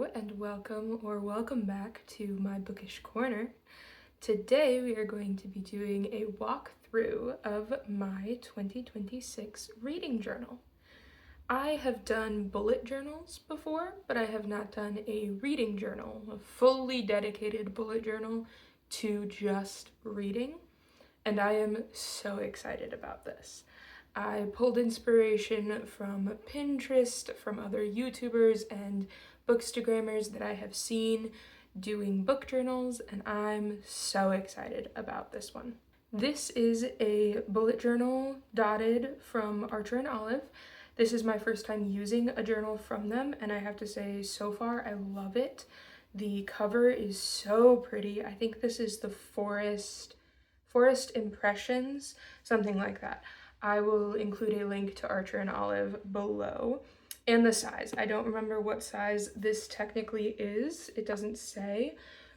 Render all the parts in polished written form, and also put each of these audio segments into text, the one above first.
Hello and welcome back to my bookish corner. Today we are going to be doing a walkthrough of my 2026 reading journal. I have done bullet journals before, but I have not done a reading journal, a fully dedicated bullet journal to just reading, and I am so excited about this. I pulled inspiration from Pinterest, from other YouTubers and bookstagrammers that I have seen doing book journals, and I'm so excited about this one. This is a bullet journal dotted from Archer and Olive. This is my first time using a journal from them, and I have to say, so far, I love it. The cover is so pretty. I think this is the Forest Impressions, something like that. I will include a link to Archer and Olive below. And the size. I don't remember what size this technically is. It doesn't say,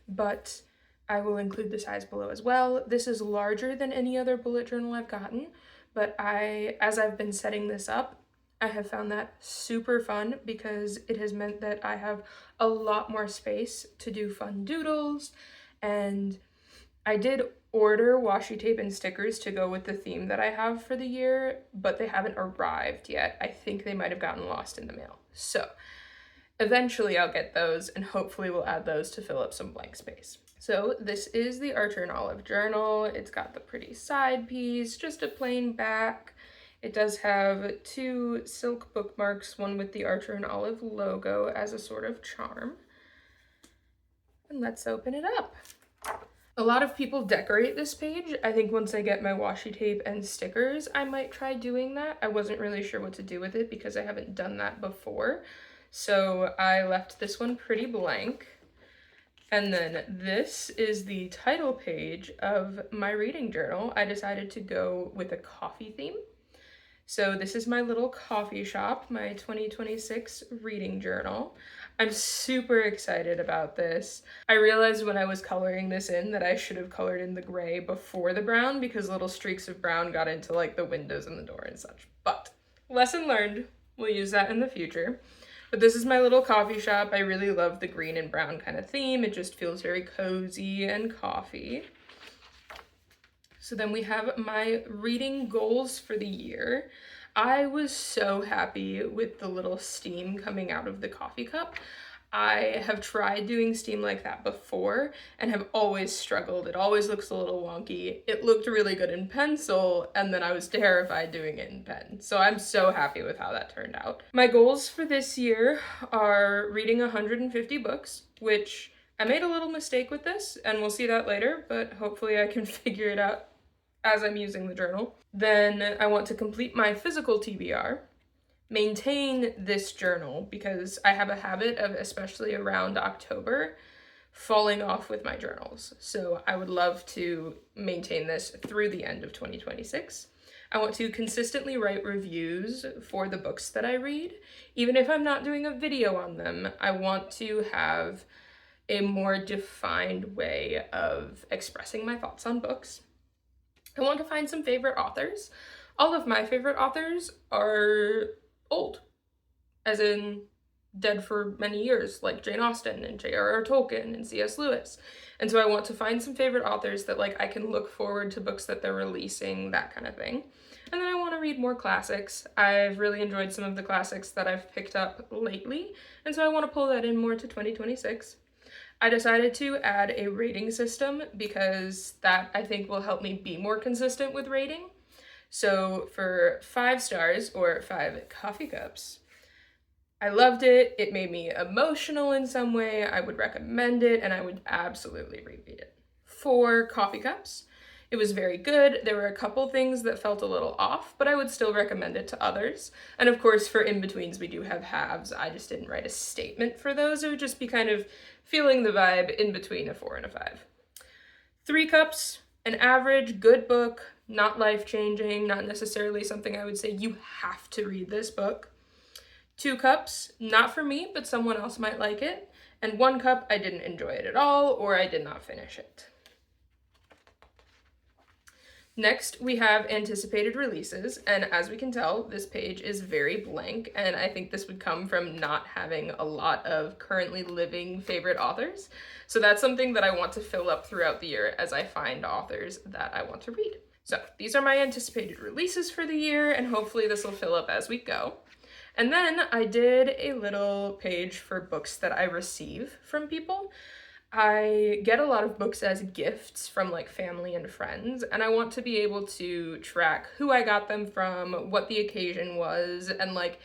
but I will include the size below as well. This is larger than any other bullet journal I've gotten, but as I've been setting this up, I have found that super fun because it has meant that I have a lot more space to do fun doodles, and I did order washi tape and stickers to go with the theme that I have for the year, but they haven't arrived yet. I think they might have gotten lost in the mail. So eventually I'll get those, and hopefully we'll add those to fill up some blank space. So this is the Archer and Olive journal. It's got the pretty side piece, just a plain back. It does have two silk bookmarks, one with the Archer and Olive logo as a sort of charm. And let's open it up. A lot of people decorate this page. I think once I get my washi tape and stickers, I might try doing that. I wasn't really sure what to do with it because I haven't done that before. So I left this one pretty blank. And then this is the title page of my reading journal. I decided to go with a coffee theme. So this is my little coffee shop, my 2026 reading journal. I'm super excited about this. I realized when I was coloring this in that I should have colored in the gray before the brown because little streaks of brown got into like the windows and the door and such. But lesson learned, we'll use that in the future. But this is my little coffee shop. I really love the green and brown kind of theme. It just feels very cozy and coffee. So then we have my reading goals for the year. I was so happy with the little steam coming out of the coffee cup. I have tried doing steam like that before and have always struggled. It always looks a little wonky. It looked really good in pencil, and then I was terrified doing it in pen. So I'm so happy with how that turned out. My goals for this year are reading 150 books, which I made a little mistake with this, and we'll see that later, but hopefully I can figure it out as I'm using the journal. Then I want to complete my physical TBR, maintain this journal because I have a habit of, especially around October, falling off with my journals. So I would love to maintain this through the end of 2026. I want to consistently write reviews for the books that I read. Even if I'm not doing a video on them, I want to have a more defined way of expressing my thoughts on books. I want to find some favorite authors. All of my favorite authors are old, as in dead for many years, like Jane Austen and J.R.R. Tolkien and C.S. Lewis. And so I want to find some favorite authors that like I can look forward to books that they're releasing, that kind of thing. And then I want to read more classics. I've really enjoyed some of the classics that I've picked up lately, and so I want to pull that in more to 2026. I decided to add a rating system because that I think will help me be more consistent with rating. So for 5 stars or 5 coffee cups, I loved it. It made me emotional in some way. I would recommend it and I would absolutely reread it. 4 coffee cups, it was very good. There were a couple things that felt a little off, but I would still recommend it to others. And of course, for in-betweens, we do have halves. I just didn't write a statement for those. It would just be kind of feeling the vibe in between a 4 and a 5. 3 cups, an average, good book, not life-changing, not necessarily something I would say you have to read this book. 2 cups, not for me, but someone else might like it. And 1 cup, I didn't enjoy it at all, or I did not finish it. Next, we have anticipated releases, and as we can tell, this page is very blank, and I think this would come from not having a lot of currently living favorite authors. So that's something that I want to fill up throughout the year as I find authors that I want to read. So these are my anticipated releases for the year, and hopefully this will fill up as we go. And then I did a little page for books that I receive from people. I get a lot of books as gifts from like family and friends, and I want to be able to track who I got them from, what the occasion was, and like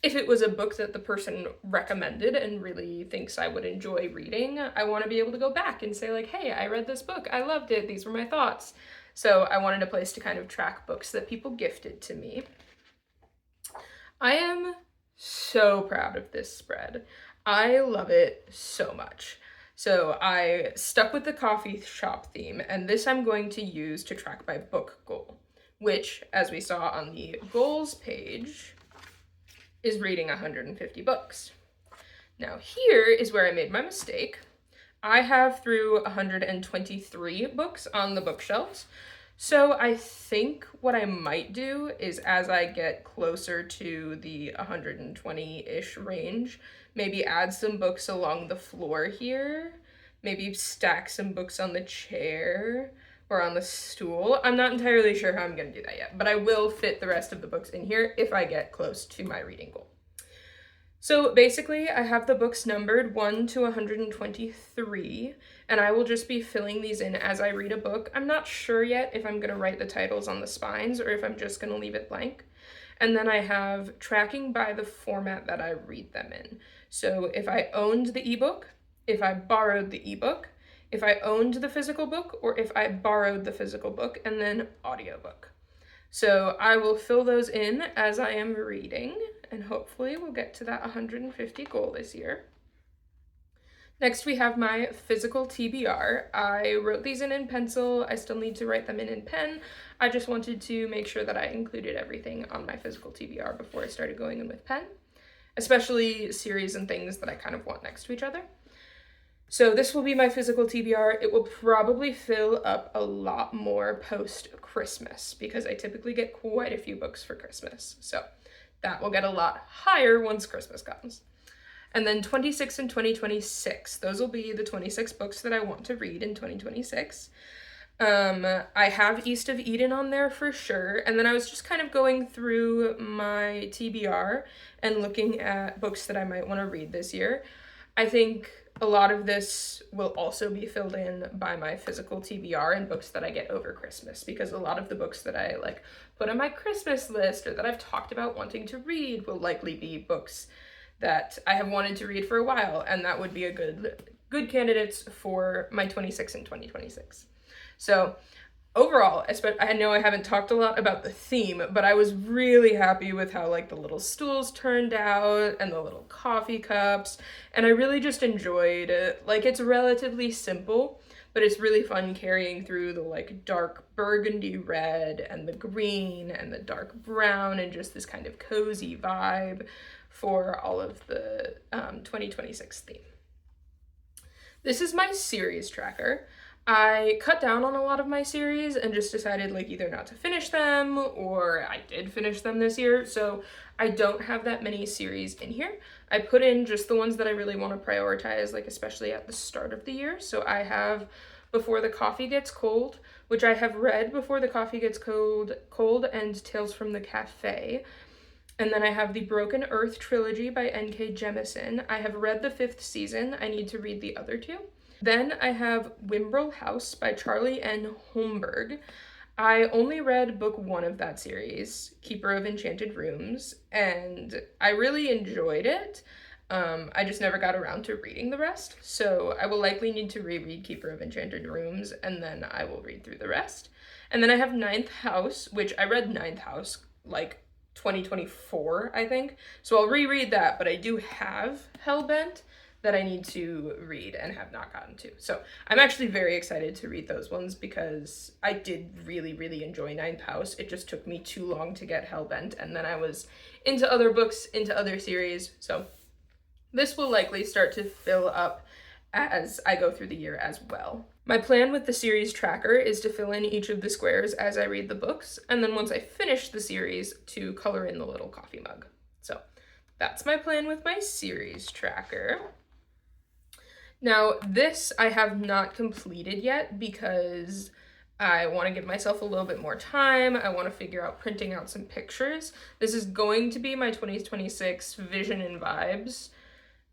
if it was a book that the person recommended and really thinks I would enjoy reading, I want to be able to go back and say like, hey, I read this book, I loved it, these were my thoughts. So I wanted a place to kind of track books that people gifted to me. I am so proud of this spread. I love it so much. So I stuck with the coffee shop theme, and this I'm going to use to track my book goal, which, as we saw on the goals page, is reading 150 books. Now here is where I made my mistake. I have through 123 books on the bookshelves, so I think what I might do is as I get closer to the 120-ish range, maybe add some books along the floor here, maybe stack some books on the chair or on the stool. I'm not entirely sure how I'm gonna do that yet, but I will fit the rest of the books in here if I get close to my reading goal. So basically, I have the books numbered 1 to 123, and I will just be filling these in as I read a book. I'm not sure yet if I'm gonna write the titles on the spines or if I'm just gonna leave it blank. And then I have tracking by the format that I read them in. So if I owned the ebook, if I borrowed the ebook, if I owned the physical book, or if I borrowed the physical book, and then audiobook. So I will fill those in as I am reading, and hopefully we'll get to that 150 goal this year. Next, we have my physical TBR. I wrote these in pencil. I still need to write them in pen. I just wanted to make sure that I included everything on my physical TBR before I started going in with pen, especially series and things that I kind of want next to each other. So this will be my physical TBR. It will probably fill up a lot more post-Christmas because I typically get quite a few books for Christmas. So that will get a lot higher once Christmas comes. And then 26 and 2026, those will be the 26 books that I want to read in 2026. I have East of Eden on there for sure, and then I was just kind of going through my TBR and looking at books that I might want to read this year. I think a lot of this will also be filled in by my physical TBR and books that I get over Christmas, because a lot of the books that I like put on my Christmas list or that I've talked about wanting to read will likely be books that I have wanted to read for a while, and that would be a good candidates for my 26 and 2026. So overall, I know I haven't talked a lot about the theme, but I was really happy with how like the little stools turned out and the little coffee cups, and I really just enjoyed it. Like, it's relatively simple, but it's really fun carrying through the like dark burgundy red and the green and the dark brown and just this kind of cozy vibe for all of the 2026 theme. This is my series tracker. I cut down on a lot of my series and just decided like either not to finish them, or I did finish them this year, so I don't have that many series in here. I put in just the ones that I really want to prioritize, like especially at the start of the year. So I have Before the Coffee Gets Cold, which I have read Before the Coffee Gets Cold and Tales from the Cafe. And then I have the Broken Earth trilogy by N.K. Jemisin. I have read the 5th season. I need to read the other 2. Then I have Wimbrel House by Charlie N. Holmberg. I only read book 1 of that series, Keeper of Enchanted Rooms, and I really enjoyed it. I just never got around to reading the rest, so I will likely need to reread Keeper of Enchanted Rooms, and then I will read through the rest. And then I have Ninth House, which I read Ninth House like 2024, I think. So I'll reread that, but I do have Hellbent that I need to read and have not gotten to. So I'm actually very excited to read those ones because I did really, really enjoy Ninth House. It just took me too long to get Hellbent, and then I was into other books, into other series. So this will likely start to fill up as I go through the year as well. My plan with the series tracker is to fill in each of the squares as I read the books, and then once I finish the series, to color in the little coffee mug. So that's my plan with my series tracker. Now, this I have not completed yet because I want to give myself a little bit more time. I want to figure out printing out some pictures. This is going to be my 2026 vision and vibes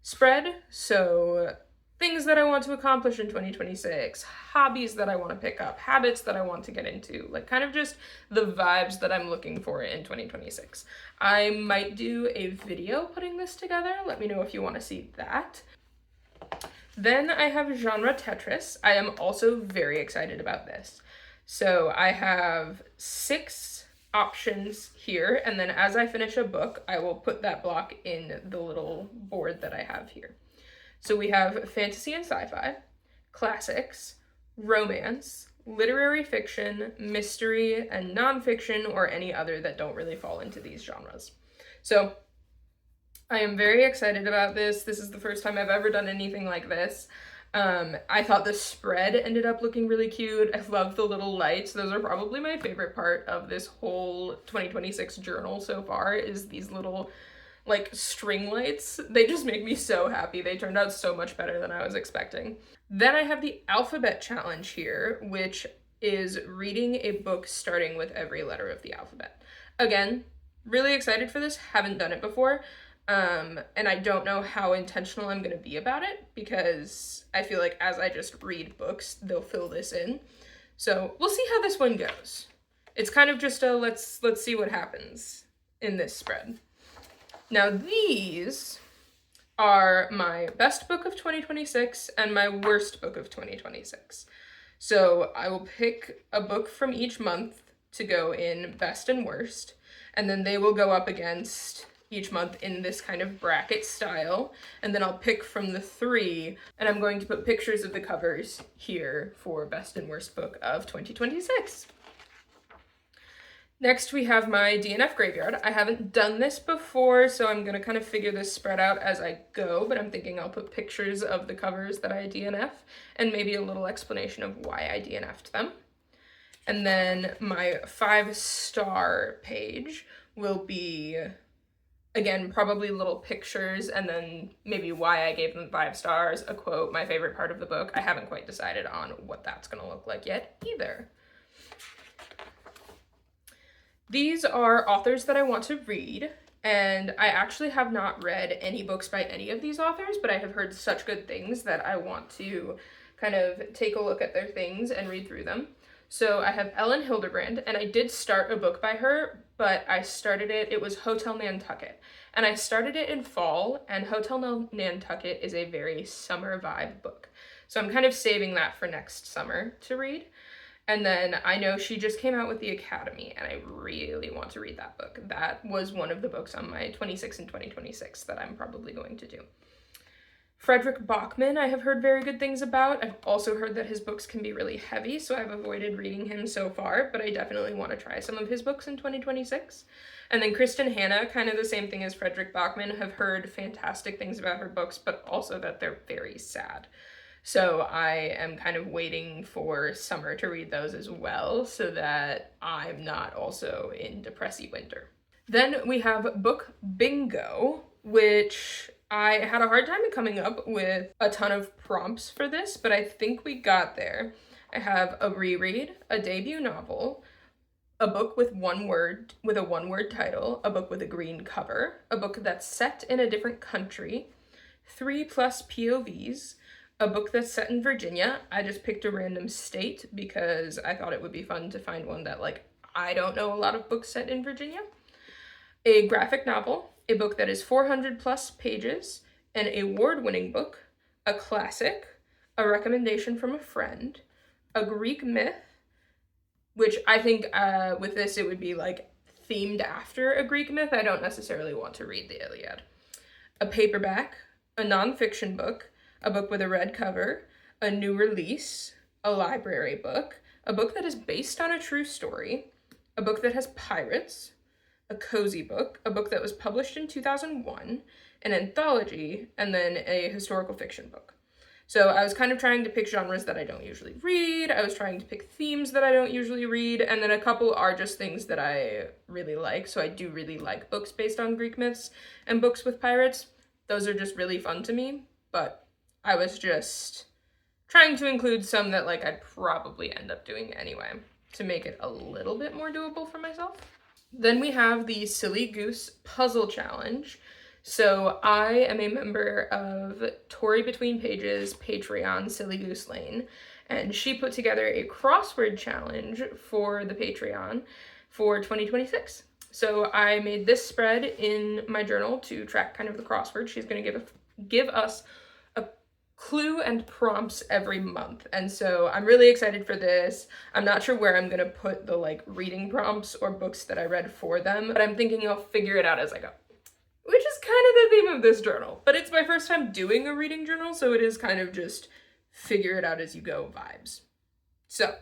spread. So things that I want to accomplish in 2026, hobbies that I want to pick up, habits that I want to get into, like kind of just the vibes that I'm looking for in 2026. I might do a video putting this together. Let me know if you want to see that. Then I have genre Tetris. I am also very excited about this. So I have 6 options here, and then as I finish a book, I will put that block in the little board that I have here. So we have fantasy and sci-fi, classics, romance, literary fiction, mystery, and nonfiction, or any other that don't really fall into these genres. So I am very excited about this. This is the first time I've ever done anything like this. I thought the spread ended up looking really cute. I love the little lights. Those are probably my favorite part of this whole 2026 journal so far, is these little like string lights. They just make me so happy. They turned out so much better than I was expecting. Then I have the alphabet challenge here, which is reading a book starting with every letter of the alphabet. Again, really excited for this. Haven't done it before. And I don't know how intentional I'm going to be about it, because I feel like as I just read books, they'll fill this in. So we'll see how this one goes. It's kind of just a let's see what happens in this spread. Now these are my best book of 2026 and my worst book of 2026. So I will pick a book from each month to go in best and worst, and then they will go up against each month in this kind of bracket style, and then I'll pick from the 3, and I'm going to put pictures of the covers here for best and worst book of 2026. Next we have my DNF graveyard. I haven't done this before, so I'm gonna kind of figure this spread out as I go, but I'm thinking I'll put pictures of the covers that I DNF and maybe a little explanation of why I DNF'd them. And then my 5-star page will be, again, probably little pictures, and then maybe why I gave them 5 stars, a quote, my favorite part of the book. I haven't quite decided on what that's gonna look like yet either. These are authors that I want to read, and I actually have not read any books by any of these authors, but I have heard such good things that I want to kind of take a look at their things and read through them. So I have Ellen Hilderbrand, and I did start a book by her, but I started it was Hotel Nantucket. And I started it in fall, and Hotel Nantucket is a very summer vibe book. So I'm kind of saving that for next summer to read. And then I know she just came out with The Academy, and I really want to read that book. That was one of the books on my 26 and 2026 that I'm probably going to do. Frederick Bachman, I have heard very good things about. I've also heard that his books can be really heavy, so I've avoided reading him so far, but I definitely want to try some of his books in 2026. And then Kristen Hanna, kind of the same thing as Frederick Bachman, have heard fantastic things about her books, but also that they're very sad. So I am kind of waiting for summer to read those as well, so that I'm not also in depressy winter. Then we have Book Bingo, which I had a hard time coming up with a ton of prompts for this, but I think we got there. I have a reread, a debut novel, a book with a one-word title, a book with a green cover, a book that's set in a different country, 3+ POVs, a book that's set in Virginia. I just picked a random state because I thought it would be fun to find one that, like, I don't know a lot of books set in Virginia. A graphic novel, a book that is 400+ pages, an award-winning book, a classic, a recommendation from a friend, a Greek myth, which I think with this it would be like themed after a Greek myth. I don't necessarily want to read the Iliad. A paperback, a nonfiction book, a book with a red cover, a new release, a library book, a book that is based on a true story, a book that has pirates, a cozy book, a book that was published in 2001, an anthology, and then a historical fiction book. So I was kind of trying to pick genres that I don't usually read. I was trying to pick themes that I don't usually read. And then a couple are just things that I really like. So I do really like books based on Greek myths and books with pirates. Those are just really fun to me. But I was just trying to include some that like I'd probably end up doing anyway to make it a little bit more doable for myself. Then we have the Silly Goose Puzzle Challenge. So I am a member of Tori Between Pages Patreon, Silly Goose Lane, and she put together a crossword challenge for the Patreon for 2026. So I made this spread in my journal to track kind of the crossword. She's going to give us a clue and prompts every month. And so I'm really excited for this. I'm not sure where I'm going to put the like reading prompts or books that I read for them, but I'm thinking I'll figure it out as I go. Which is kind of the theme of this journal, but it's my first time doing a reading journal, so it is kind of just figure it out as you go vibes. So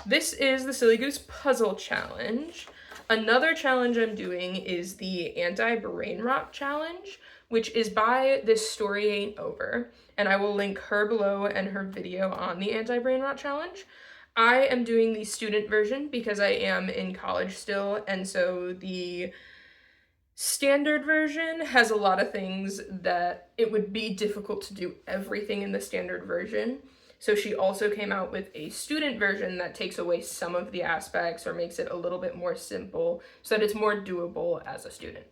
this is the Silly Goose Puzzle Challenge. Another challenge I'm doing is the Anti-Brain Rot Challenge, which is by This Story Ain't Over, and I will link her below and her video on the Anti-Brain Rot Challenge. I am doing the student version because I am in college still, and so the standard version has a lot of things that it would be difficult to do everything in the standard version. So she also came out with a student version that takes away some of the aspects or makes it a little bit more simple so that it's more doable as a student.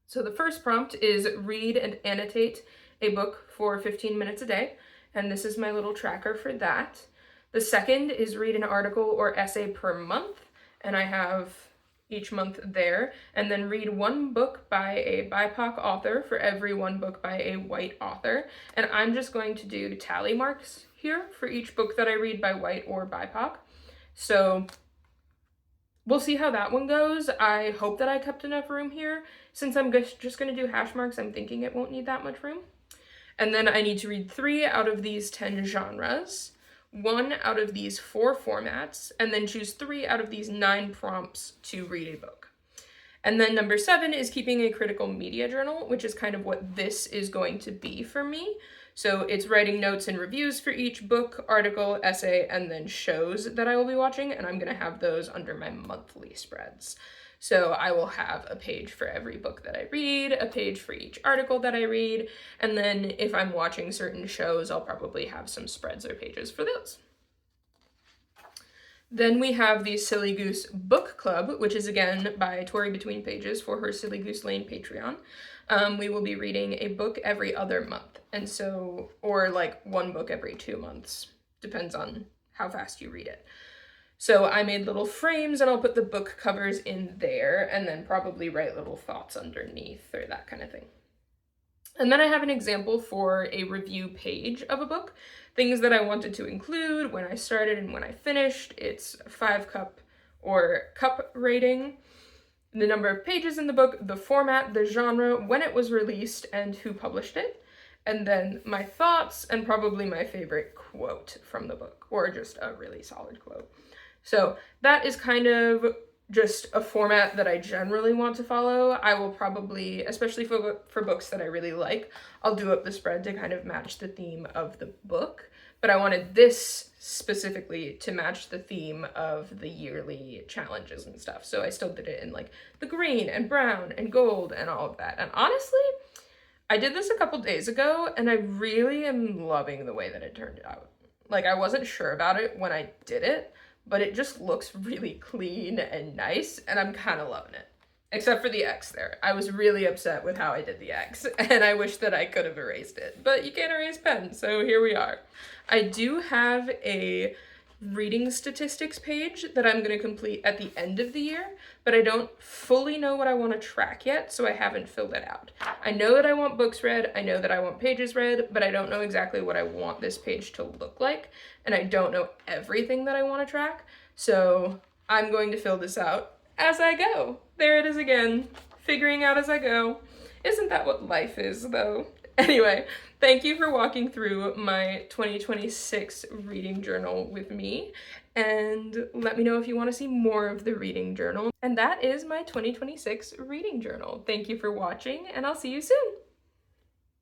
So the first prompt is read and annotate a book for 15 minutes a day. And this is my little tracker for that. The second is read an article or essay per month. And I have each month there, and then read one book by a BIPOC author for every one book by a white author. And I'm just going to do tally marks here for each book that I read by white or BIPOC. So we'll see how that one goes. I hope that I kept enough room here. Since I'm just going to do hash marks, I'm thinking it won't need that much room. And then I need to read 3 out of these 10 genres, 1 out of these 4 formats, and then choose 3 out of these 9 prompts to read a book. And then number 7 is keeping a critical media journal, which is kind of what this is going to be for me. So it's writing notes and reviews for each book, article, essay, and then shows that I will be watching, and I'm going to have those under my monthly spreads. So I will have a page for every book that I read, a page for each article that I read, and then if I'm watching certain shows, I'll probably have some spreads or pages for those. Then we have the Silly Goose Book Club, which is again by Tori Between Pages for her Silly Goose Lane Patreon. We will be reading a book every other month, and so, or like one book every 2 months, depends on how fast you read it. So I made little frames and I'll put the book covers in there and then probably write little thoughts underneath or that kind of thing. And then I have an example for a review page of a book, things that I wanted to include when I started and when I finished. It's 5-cup or cup rating, the number of pages in the book, the format, the genre, when it was released, and who published it. And then my thoughts and probably my favorite quote from the book, or just a really solid quote. So that is kind of just a format that I generally want to follow. I will probably, especially for books that I really like, I'll do up the spread to kind of match the theme of the book. But I wanted this specifically to match the theme of the yearly challenges and stuff. So I still did it in like the green and brown and gold and all of that. And honestly, I did this a couple days ago and I really am loving the way that it turned out. Like I wasn't sure about it when I did it, but it just looks really clean and nice, and I'm kind of loving it. Except for the X there. I was really upset with how I did the X, and I wish that I could have erased it, but you can't erase pen, so here we are. I do have a reading statistics page that I'm going to complete at the end of the year, but I don't fully know what I want to track yet, so I haven't filled it out. I know that I want books read, I know that I want pages read, but I don't know exactly what I want this page to look like, and I don't know everything that I want to track, so I'm going to fill this out as I go. There it is again, figuring out as I go. Isn't that what life is, though? Anyway, thank you for walking through my 2026 reading journal with me, and let me know if you want to see more of the reading journal. And that is my 2026 reading journal. Thank you for watching, and I'll see you soon.